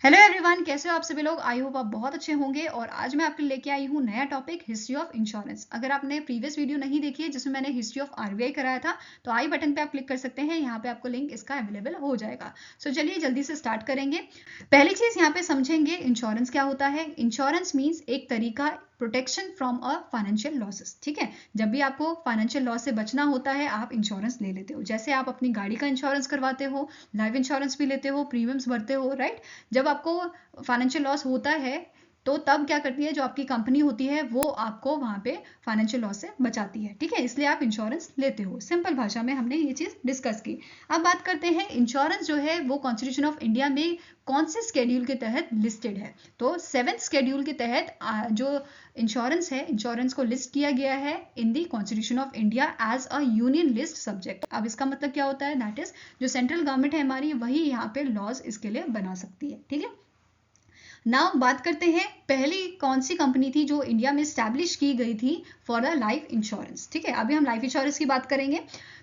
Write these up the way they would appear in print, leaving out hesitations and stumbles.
Hello everyone, कैसे हो आप सभी लोग। आई होप आप बहुत अच्छे होंगे। और आज मैं आपके लिए लेके आई हूँ नया टॉपिक, हिस्ट्री ऑफ इंश्योरेंस। अगर आपने प्रीवियस वीडियो नहीं देखी है जिसमें मैंने हिस्ट्री ऑफ आरबीआई कराया था, तो आई बटन पे आप क्लिक कर सकते हैं। यहाँ पे आपको लिंक इसका अवेलेबल हो जाएगा। सो चलिए जल्दी से स्टार्ट करेंगे। पहली चीज यहाँ पे समझेंगे इंश्योरेंस क्या होता है। इंश्योरेंस मीन्स एक तरीका protection from a financial losses. ठीक है, जब भी आपको फाइनेंशियल लॉस से बचना होता है आप इंश्योरेंस ले लेते हो। जैसे आप अपनी गाड़ी का इंश्योरेंस करवाते हो, लाइफ इंश्योरेंस भी लेते हो, प्रीमियम्स भरते हो, राइट। जब आपको फाइनेंशियल लॉस होता है तो तब क्या करती है, जो आपकी कंपनी होती है वो आपको वहां पे फाइनेंशियल लॉस से बचाती है। ठीक है, इसलिए आप इंश्योरेंस लेते हो। सिंपल भाषा में हमने ये चीज डिस्कस की। अब बात करते हैं इंश्योरेंस जो है वो कॉन्स्टिट्यूशन ऑफ इंडिया में कौन से स्केड्यूल के तहत लिस्टेड है। तो 7th स्केड्यूल के तहत जो इंश्योरेंस है, इंश्योरेंस को लिस्ट किया गया है in the constitution of India as a union list subject. अब इसका मतलब क्या होता है, दैट इज जो सेंट्रल गवर्नमेंट है हमारी, वही यहाँ पे लॉज इसके लिए बना सकती है। ठीक है, नाउ बात करते हैं पहली कौन सी कंपनी थी जो इंडिया में स्टैब्लिश की गई थी फॉर द लाइफ इंश्योरेंस। ठीक है, अभी हम लाइफ इंश्योरेंस की बात करेंगे।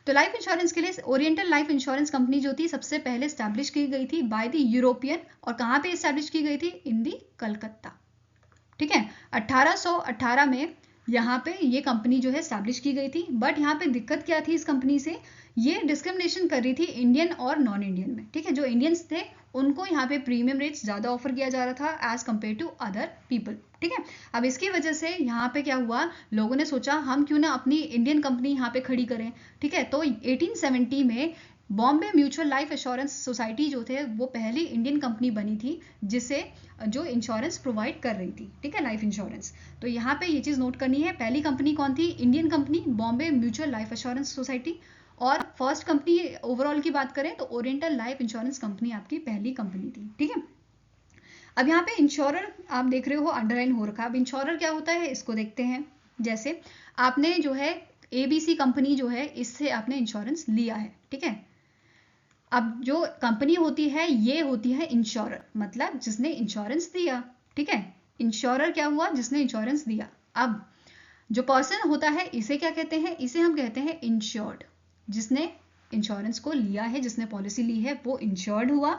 तो लाइफ इंश्योरेंस के लिए ओरिएंटल लाइफ इंश्योरेंस कंपनी जो थी सबसे पहले स्टैब्लिश की गई थी बाय द यूरोपियन। और कहाँ पे स्टैब्लिश की गई थी, इन दी कलकत्ता। ठीक है, 1818 में यहाँ पे ये कंपनी जो है स्टैब्लिश की गई थी। बट यहाँ पे दिक्कत क्या थी इस कंपनी से, ये डिस्क्रिमिनेशन कर रही थी इंडियन और नॉन इंडियन में। ठीक है, जो इंडियंस थे उनको यहाँ पे प्रीमियम रेट्स ज़्यादा ऑफर किया जा रहा था as compared to other people. ठीक है, अब इसकी वजह से यहाँ पे क्या हुआ, लोगों ने सोचा हम क्यों ना अपनी इंडियन कंपनी यहाँ पे खड़ी करें। ठीक है, तो 1870 में Bombay mutual life assurance society जो थे वो पहली इंडियन कंपनी बनी थी जिसे जो इंश्योरेंस प्रोवाइड कर रही थी। ठीक है, लाइफ इंश्योरेंस। तो यहाँ पे ये चीज़ नोट करनी है, पहली कंपनी कौन थी, Indian company Bombay mutual life assurance society. और फर्स्ट कंपनी ओवरऑल की बात करें तो ओरिएंटल लाइफ इंश्योरेंस कंपनी आपकी पहली कंपनी थी। ठीक है, अब यहाँ पे इंश्योरर आप देख रहे हो अंडरलाइन हो रखा है। अब इंश्योरर क्या होता है इसको देखते हैं। जैसे आपने जो है एबीसी कंपनी जो है इससे आपने इंश्योरेंस लिया है। ठीक है, अब जो कंपनी होती है ये होती है इंश्योरर, मतलब जिसने इंश्योरेंस दिया। ठीक है, इंश्योरर क्या हुआ, जिसने इंश्योरेंस दिया। अब जो पर्सन होता है इसे क्या कहते हैं, इसे हम कहते हैं इंश्योर्ड। जिसने इंश्योरेंस को लिया है, जिसने पॉलिसी ली है वो इंश्योर्ड हुआ।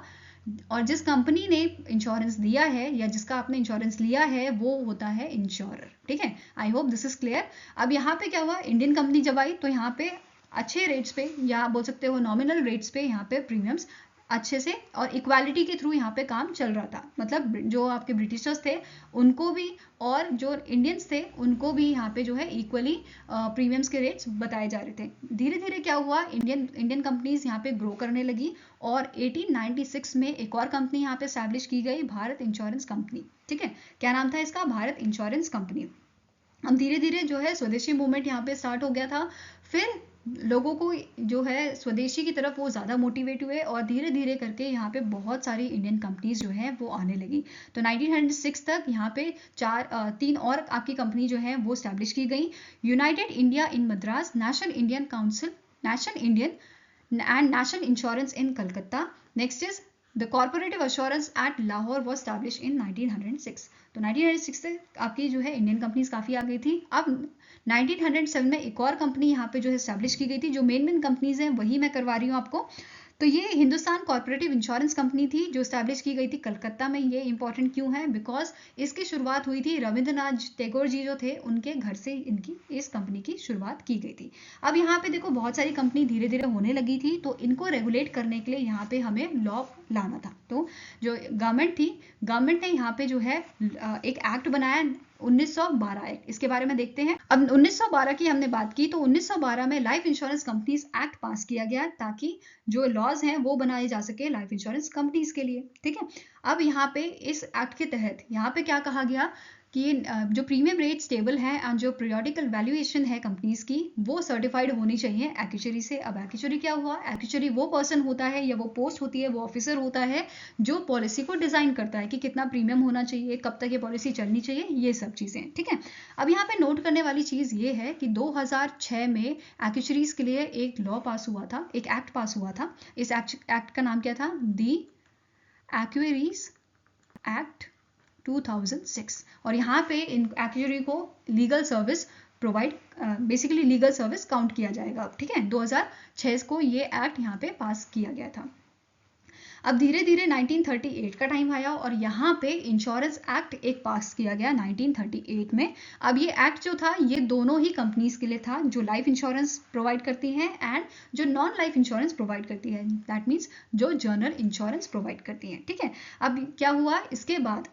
और जिस कंपनी ने इंश्योरेंस दिया है या जिसका आपने इंश्योरेंस लिया है वो होता है इंश्योरर। ठीक है, I hope this is clear. अब यहाँ पे क्या हुआ, इंडियन कंपनी जब आई तो यहाँ पे अच्छे रेट्स पे या बोल सकते हो नॉमिनल रेट्स पे यहाँ पे प्रीमियम्स अच्छे से और इक्वालिटी के थ्रू यहाँ पे काम चल रहा था। मतलब जो आपके ब्रिटिशर्स थे उनको भी और जो इंडियंस थे उनको भी यहाँ पे जो है इक्वली प्रीमियम्स के रेट्स बताए जा रहे थे। धीरे धीरे क्या हुआ, इंडियन कंपनीज यहाँ पे ग्रो करने लगी। और 1896 में एक और कंपनी यहाँ पे स्टैब्लिश की गई, भारत इंश्योरेंस कंपनी। ठीक है, क्या नाम था इसका, भारत इंश्योरेंस कंपनी। अब धीरे धीरे जो है स्वदेशी मूवमेंट यहाँ पे स्टार्ट हो गया था। फिर लोगों को जो है स्वदेशी की तरफ वो ज़्यादा मोटिवेट हुए और धीरे धीरे करके यहाँ पे बहुत सारी इंडियन कंपनीज जो है वो आने लगी। तो 1906 तक यहाँ पे तीन और आपकी कंपनी जो है वो स्टैब्लिश की गई। United India in Madras, national Indian council, national Indian and National Insurance in Calcutta. Next is the Corporative Assurance at Lahore was established in 1906. तो 1906 से आपकी जो है इंडियन कंपनीज काफ़ी आ गई थी। अब 1907 में एक और कंपनी यहाँ पे जो है स्टैब्लिश की गई थी। जो मेन कंपनीज हैं वही मैं करवा रही हूँ आपको। तो ये हिंदुस्तान कॉर्पोरेटिव इंश्योरेंस कंपनी थी जो स्टैब्लिश की गई थी कलकत्ता में। ये इंपॉर्टेंट क्यों है, बिकॉज इसकी शुरुआत हुई थी रविंद्रनाथ टैगोर जी जो थे उनके घर से इनकी इस कंपनी की शुरुआत की गई थी। अब यहाँ पे देखो बहुत सारी कंपनी धीरे धीरे होने लगी थी तो इनको रेगुलेट करने के लिए यहाँ पे हमें लॉ लाना था। तो जो गवर्नमेंट थी, गवर्नमेंट ने यहाँ पे जो है एक एक्ट बनाया 1912 एक्ट। इसके बारे में देखते हैं। अब 1912 की हमने बात की तो 1912 में लाइफ इंश्योरेंस कंपनीज एक्ट पास किया गया ताकि जो लॉज हैं वो बनाए जा सके लाइफ इंश्योरेंस कंपनीज के लिए। ठीक है, अब यहाँ पे इस एक्ट के तहत यहाँ पे क्या कहा गया कि जो प्रीमियम रेट स्टेबल है एंड जो पीरियोडिकल वैल्यूएशन है कंपनीज की वो सर्टिफाइड होनी चाहिए एक्चुअरी से। अब एक्चुअरी क्या हुआ, एक्चुअरी वो पर्सन होता है या वो पोस्ट होती है, वो ऑफिसर होता है जो पॉलिसी को डिजाइन करता है कि कितना प्रीमियम होना चाहिए, कब तक ये पॉलिसी चलनी चाहिए, ये सब चीजें। ठीक है, अब यहाँ पे नोट करने वाली चीज ये है कि 2006 में एक्चुअरीज के लिए एक लॉ पास हुआ था, एक एक्ट पास हुआ था। इस एक्ट का नाम क्या था, दी एक्चुअरीज एक्ट 2006। और यहाँ पे इन एक्चुअरी को legal service provide, basically legal service count किया जाएगा। ठीक है, 2006 को ये एक्ट यहाँ पे पास किया गया था। अब धीरे धीरे 1938 का टाइम आया और यहाँ पे इंश्योरेंस एक्ट एक पास किया गया 1938 में। अब ये एक्ट जो था ये दोनों ही कंपनीज के लिए था, जो लाइफ इंश्योरेंस प्रोवाइड करती हैं एंड जो नॉन लाइफ इंश्योरेंस प्रोवाइड करती है, दैट मीन्स जो जनरल इंश्योरेंस प्रोवाइड करती हैं। ठीक है, अब क्या हुआ इसके बाद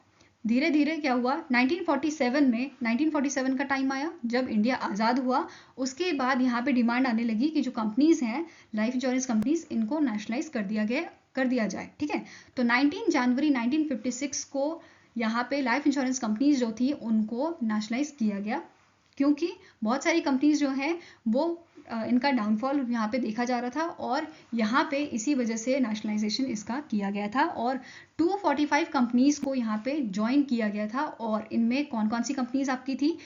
धीरे धीरे क्या हुआ 1947 में, 1947 का टाइम आया जब इंडिया आज़ाद हुआ। उसके बाद यहाँ पे डिमांड आने लगी कि जो कंपनीज हैं लाइफ इंश्योरेंस कंपनीज, इनको नेशनलाइज कर दिया जाए। ठीक है, तो 19 जनवरी 1956 को यहाँ पे लाइफ इंश्योरेंस कंपनीज जो थी उनको नेशनलाइज किया गया, क्योंकि बहुत सारी कंपनीज जो हैं वो इनका डाउनफॉल यहाँ पे देखा जा रहा था और यहाँ पे इसी वजह से नेशनलाइजेशन इसका किया गया था और 245 कंपनीज को यहाँ पे ज्वाइन किया गया था। और इनमें कौन कौन सी कंपनीज आपकी थी,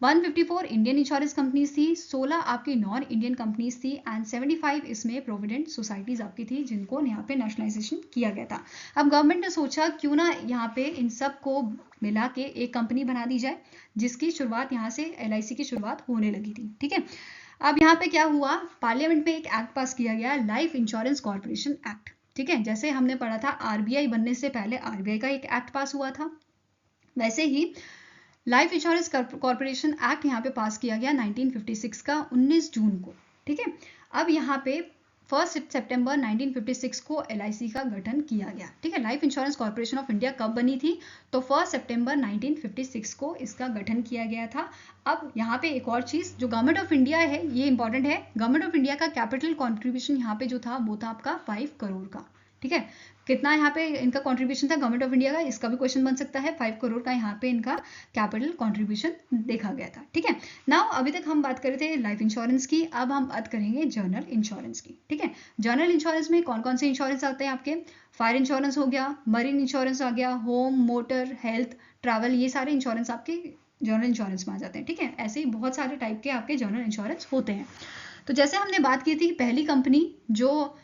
154 इंडियन इंश्योरेंस कंपनीज थी, 16 आपकी नॉन इंडियन कंपनीज थी एंड 75 इसमें प्रोविडेंट सोसाइटीज आपकी थी जिनको यहाँ पे नेशनलाइजेशन किया गया था। अब गवर्नमेंट ने सोचा क्यों ना यहाँ पे इन सब को मिला के एक कंपनी बना दी जाए, जिसकी शुरुआत यहाँ से LIC की शुरुआत होने लगी थी। ठीक है, अब यहाँ पे क्या हुआ, पार्लियामेंट में एक एक्ट पास किया गया, लाइफ इंश्योरेंस कॉर्पोरेशन एक्ट। ठीक है, जैसे हमने पढ़ा था RBI बनने से पहले RBI का एक एक्ट पास हुआ था, वैसे ही लाइफ इंश्योरेंस कॉर्पोरेशन एक्ट यहाँ पे पास किया गया 1956 का 19 जून को। ठीक है, अब यहाँ पे 1 सितंबर 1956 को LIC का गठन किया गया। ठीक है, life insurance corporation of India कब बनी थी, तो 1 सितंबर 1956 को इसका गठन किया गया था। अब यहाँ पे एक और चीज, जो गवर्नमेंट ऑफ इंडिया है ये इंपॉर्टेंट है, गवर्नमेंट ऑफ इंडिया का कैपिटल कॉन्ट्रीब्यूशन यहाँ पे जो था वो था आपका 5 करोड़ का। ठीक है, कितना यहाँ पे इनका कंट्रीब्यूशन था गवर्नमेंट ऑफ इंडिया का, इसका भी क्वेश्चन बन सकता है। 5 करोड़ का यहाँ पे इनका कैपिटल कंट्रीब्यूशन देखा गया था। ठीक है, नाउ अभी तक हम बात कर रहे थे लाइफ इंश्योरेंस की, अब हम बात करेंगे जनरल इंश्योरेंस की। ठीक है, जनरल इंश्योरेंस में कौन कौन से इंश्योरेंस आते हैं आपके, फायर इंश्योरेंस हो गया, मरीन इंश्योरेंस आ गया, होम, मोटर, हेल्थ, ट्रैवल, ये सारे इंश्योरेंस आपके जनरल इंश्योरेंस में आ जाते हैं। ठीक है, ऐसे ही बहुत सारे टाइप के आपके जनरल इंश्योरेंस होते हैं। तो जैसे हमने बात की थी पहली कंपनी जो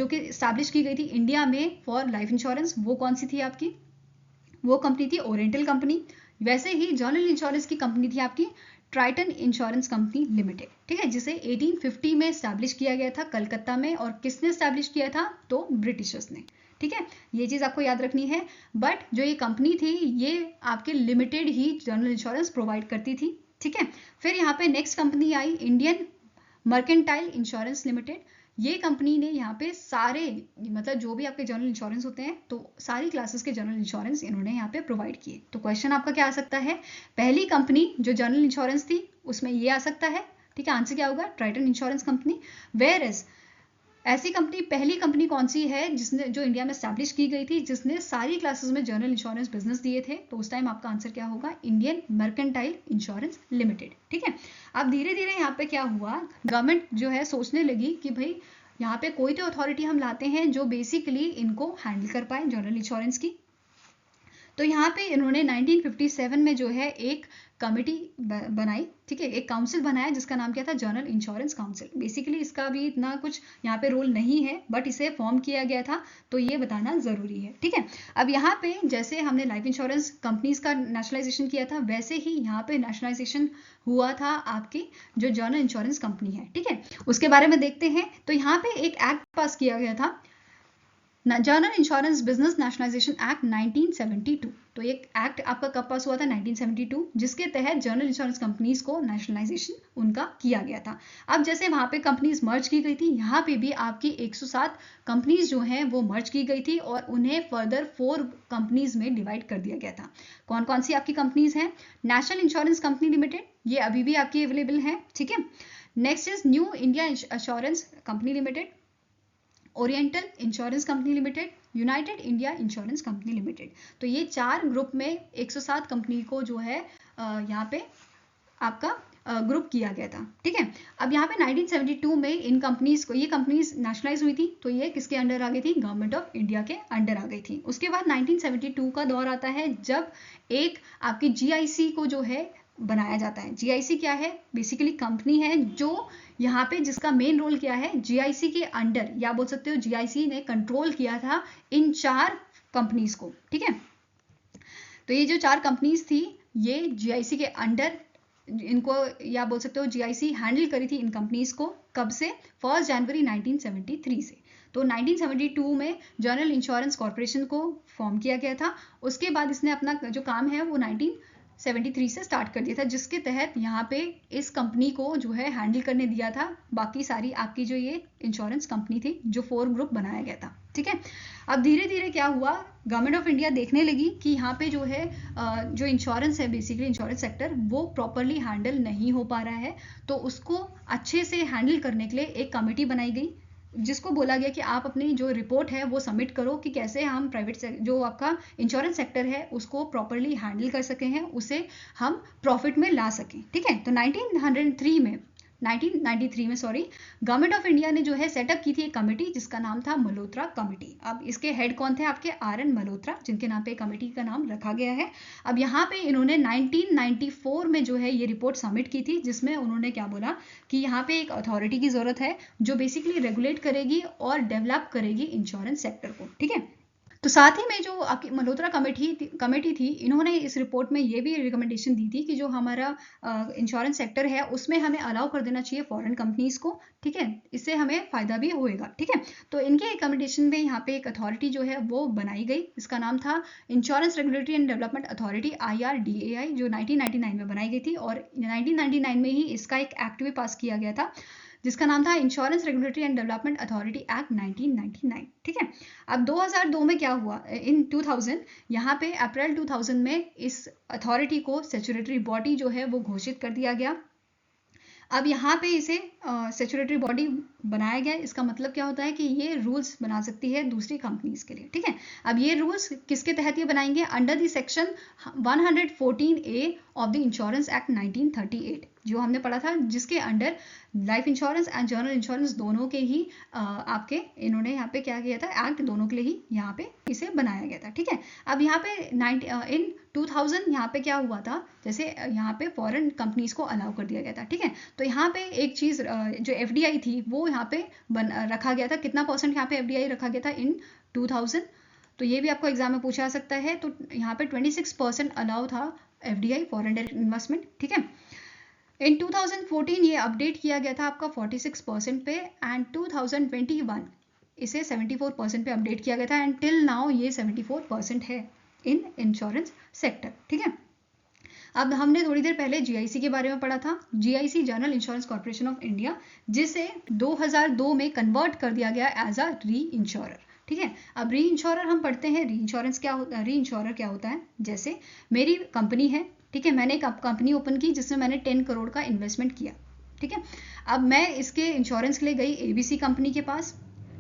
कि स्टैब्लिश की गई थी इंडिया में फॉर लाइफ इंश्योरेंस, वो कौन सी थी आपकी, वो कंपनी थी ओरिएंटल कंपनी। वैसे ही जनरल इंश्योरेंस की कंपनी थी आपकी ट्राइटन इंश्योरेंस कंपनी लिमिटेड। ठीक है, जिसे 1850 में स्टैब्लिश किया गया था कलकत्ता में, और किसने स्टैब्लिश किया था, तो ब्रिटिशर्स ने। ठीक है, ये चीज आपको याद रखनी है। बट जो ये कंपनी थी ये आपके लिमिटेड ही जनरल इंश्योरेंस प्रोवाइड करती थी। ठीक है, फिर यहाँ पे नेक्स्ट कंपनी आई इंडियन मर्केंटाइल इंश्योरेंस लिमिटेड। ये कंपनी ने यहाँ पे सारे, मतलब जो भी आपके जनरल इंश्योरेंस होते हैं तो सारी क्लासेस के जनरल इंश्योरेंस इन्होंने यहाँ पे प्रोवाइड किए। तो क्वेश्चन आपका क्या आ सकता है, पहली कंपनी जो जनरल इंश्योरेंस थी उसमें ये आ सकता है। ठीक है, आंसर क्या होगा, Triton insurance company. Whereas ऐसी कंपनी, पहली कंपनी कौन सी है जिसने, जो इंडिया में स्टैब्लिश की गई थी, जिसने सारी क्लासेस में जनरल इंश्योरेंस बिजनेस दिए थे, तो उस टाइम आपका आंसर क्या होगा, इंडियन मर्केंटाइल इंश्योरेंस लिमिटेड। ठीक है, अब धीरे धीरे यहाँ पे क्या हुआ, गवर्नमेंट जो है सोचने लगी कि भाई यहाँ पे कोई तो अथॉरिटी हम लाते हैं जो बेसिकली इनको हैंडल कर पाए जनरल इंश्योरेंस की। तो यहाँ पे इन्होंने 1957 में जो है एक कमिटी बनाई। ठीक है, एक काउंसिल बनाया जिसका नाम क्या था, जनरल इंश्योरेंस काउंसिल। बेसिकली इसका भी इतना कुछ यहाँ पे रोल नहीं है, बट इसे फॉर्म किया गया था, तो ये बताना जरूरी है। ठीक है, अब यहाँ पे जैसे हमने लाइफ इंश्योरेंस कंपनीज का नेशनलाइजेशन किया था, वैसे ही यहाँ पे नेशनलाइजेशन हुआ था आपकी जो जनरल इंश्योरेंस कंपनी है। ठीक है, उसके बारे में देखते हैं। तो यहाँ पे एक एक्ट पास किया गया था, general insurance business nationalisation act 1972। तो ये एक्ट आपका कब पास हुआ था, 1972, जिसके तहत जनरल इंश्योरेंस कंपनीज को नेशनलाइजेशन उनका किया गया था। अब जैसे वहां पे कंपनीज मर्ज की गई थी, यहाँ पे भी आपकी 107 कंपनीज जो हैं वो मर्ज की गई थी और उन्हें फर्दर 4 कंपनीज में डिवाइड कर दिया गया था। कौन कौन सी आपकी कंपनीज हैं, नेशनल इंश्योरेंस कंपनी लिमिटेड, ये अभी भी आपकी अवेलेबल है। ठीक है, next is new India insurance company limited, oriental insurance company limited, United India insurance company limited. तो ये 4 ग्रुप में 107 कंपनी को जो है यहाँ पे आपका ग्रुप किया गया था। ठीक है, अब यहाँ पे 1972 में इन कंपनीज को, ये कंपनीज नेशनलाइज हुई थी, तो ये किसके अंडर आ गई थी, गवर्नमेंट ऑफ इंडिया के अंडर आ गई थी। उसके बाद 1972 का दौर आता है जब एक आपकी GIC को जो है बनाया जाता है। GIC क्या है, बेसिकली कंपनी है जो यहाँ पे जिसका मेन रोल क्या है, GIC के अंडर, या बोल सकते हो GIC ने कंट्रोल किया था इन 4 कंपनीज को। ठीक है, तो ये जो 4 कंपनीज थी ये GIC के अंडर, इनको या बोल सकते हो GIC हैंडल करी थी इन कंपनीज को। कब से, 1 जनवरी 1973 से। तो 1972 में जनरल इंश्योरेंस कॉर्पोरेशन को फॉर्म किया गया था। उसके बाद इसने अपना जो काम है वो 1973 से स्टार्ट कर दिया था, जिसके तहत यहाँ पे इस कंपनी को जो है हैंडल करने दिया था बाकी सारी आपकी जो ये इंश्योरेंस कंपनी थी, जो 4 ग्रुप बनाया गया था। ठीक है, अब धीरे धीरे क्या हुआ, गवर्नमेंट ऑफ इंडिया देखने लगी कि यहाँ पे जो है जो इंश्योरेंस है, बेसिकली इंश्योरेंस सेक्टर, वो प्रॉपरली हैंडल नहीं हो पा रहा है। तो उसको अच्छे से हैंडल करने के लिए एक कमेटी बनाई गई, जिसको बोला गया कि आप अपनी जो रिपोर्ट है वो सबमिट करो कि कैसे हम प्राइवेट जो आपका इंश्योरेंस सेक्टर है उसको प्रॉपरली हैंडल कर सके हैं, उसे हम प्रॉफिट में ला सकें। ठीक है, तो 1993 में गवर्नमेंट ऑफ इंडिया ने जो है सेटअप की थी एक कमेटी जिसका नाम था मल्होत्रा कमेटी। अब इसके हेड कौन थे, आपके RN मल्होत्रा, जिनके नाम पे कमेटी का नाम रखा गया है। अब यहाँ पे इन्होंने 1994 में जो है ये रिपोर्ट सबमिट की थी, जिसमें उन्होंने क्या बोला कि यहाँ पे एक अथॉरिटी की जरूरत है जो बेसिकली रेगुलेट करेगी और डेवलप करेगी इंश्योरेंस सेक्टर को। ठीक है, तो साथ ही में जो आपकी मल्होत्रा कमेटी थी, इन्होंने इस रिपोर्ट में ये भी रिकमेंडेशन दी थी कि जो हमारा इंश्योरेंस सेक्टर है उसमें हमें अलाउ कर देना चाहिए फॉरेन कंपनीज को। ठीक है, इससे हमें फायदा भी होएगा। ठीक है, तो इनके रिकमेंडेशन में यहाँ पे एक अथॉरिटी जो है वो बनाई गई, इसका नाम था insurance regulatory and development authority, IRDAI, जो 1999 में बनाई गई थी। और 1999 में ही इसका एक एक्ट भी पास किया गया था जिसका नाम था insurance regulatory and development authority act 1999। ठीक है, अब 2002 में क्या हुआ, इन 2000 यहाँ पे अप्रैल 2000 में इस अथॉरिटी को स्टैट्यूटरी बॉडी जो है वो घोषित कर दिया गया। अब यहाँ पे इसे स्टैट्यूटरी बॉडी बनाया गया, इसका मतलब क्या होता है कि ये रूल्स बना सकती है दूसरी कंपनीज के लिए। ठीक है, अब ये रूल्स किसके तहत ये बनाएंगे, under the section 114A of the insurance act 1938, जो हमने पढ़ा था, जिसके under life insurance and general insurance दोनों के ही आपके इन्होंने यहाँ पे क्या किया था, एक्ट दोनों के लिए ही यहाँ पे इसे बनाया गया था। ठीक है, अब यहाँ पे इन 2000 यहाँ पे क्या हुआ था, जैसे यहाँ पे फॉरेन कंपनीज को अलाउ कर दिया गया था। ठीक है, तो यहाँ पे एक चीज जो FDI थी वो यहाँ पे रखा गया था, कितना % यहाँ पे FDI रखा गया था इन 2000, तो ये भी आपको एग्जाम में पूछा जा सकता है। तो यहाँ पे 26% अलाउ था FDI, फॉरेन डायरेक्ट इन्वेस्टमेंट। ठीक है, इन 2014 ये अपडेट किया गया था आपका 46% पे, एंड 2021 इसे 74% पे अपडेट किया गया था, एंड टिल नाउ ये 74% है इन इंश्योरेंस सेक्टर। ठीक है, अब हमने थोड़ी देर पहले GIC के बारे में पढ़ा था, GIC general insurance corporation of India, जिसे 2002 में कन्वर्ट कर दिया गया एज अ री इंश्योरर। ठीक है, अब री इंश्योरर हम पढ़ते हैं, री इंश्योरर क्या होता है, जैसे मेरी कंपनी है, ठीक है, मैंने एक कंपनी ओपन की जिसमें मैंने 10 करोड़ का इन्वेस्टमेंट किया। ठीक है, अब मैं इसके इंश्योरेंस के लिए गई ABC कंपनी के पास,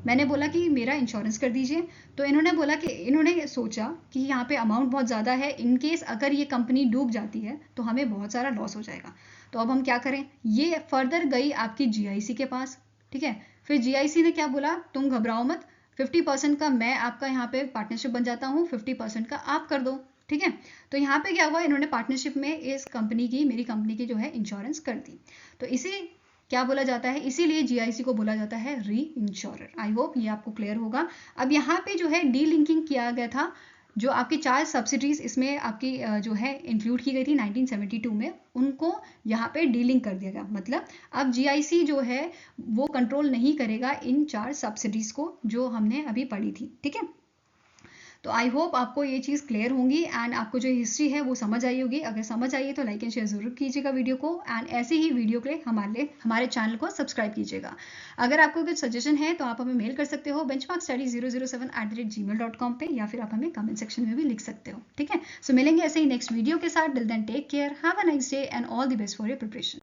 मैंने बोला कि मेरा इंश्योरेंस कर दीजिए, तो इन्होंने सोचा कि यहाँ पे अमाउंट बहुत ज़्यादा है, इन केस अगर ये कंपनी डूब जाती है तो हमें बहुत सारा लॉस हो जाएगा, तो अब हम क्या करें, ये फर्दर गई आपकी GIC के पास। ठीक है, फिर GIC ने क्या बोला, तुम घबराओ मत, 50% का मैं आपका यहाँ पे पार्टनरशिप बन जाता हूँ, 50% का आप कर दो। ठीक है, तो यहाँ पे क्या हुआ, इन्होंने पार्टनरशिप में इस कंपनी की, मेरी कंपनी की जो है इंश्योरेंस कर दी, तो इसे क्या बोला जाता है, इसीलिए GIC को बोला जाता है री इंश्योरर। आई होप ये आपको क्लियर होगा। अब यहाँ पे जो है डी लिंकिंग किया गया था, जो आपकी 4 सब्सिडीज इसमें आपकी जो है इंक्लूड की गई थी 1972 में, उनको यहाँ पे डीलिंक कर दिया गया, मतलब अब GIC जो है वो कंट्रोल नहीं करेगा इन 4 सब्सिडीज को जो हमने अभी पढ़ी थी। ठीक है, तो आई होप आपको ये चीज़ क्लियर होंगी, एंड आपको जो हिस्ट्री है वो समझ आई होगी। अगर समझ आई है तो लाइक एंड शेयर जरूर कीजिएगा वीडियो को, एंड ऐसे ही वीडियो के लिए हमारे चैनल को सब्सक्राइब कीजिएगा। अगर आपको कुछ सजेशन है तो आप हमें मेल कर सकते हो benchmarkstudy007@gmail.com पे, या फिर आप हमें कमेंट सेक्शन में भी लिख सकते हो। ठीक है, सो मिलेंगे ऐसे ही नेक्स्ट वीडियो के साथ। Till then take care, have a nice day and all the best for your preparation.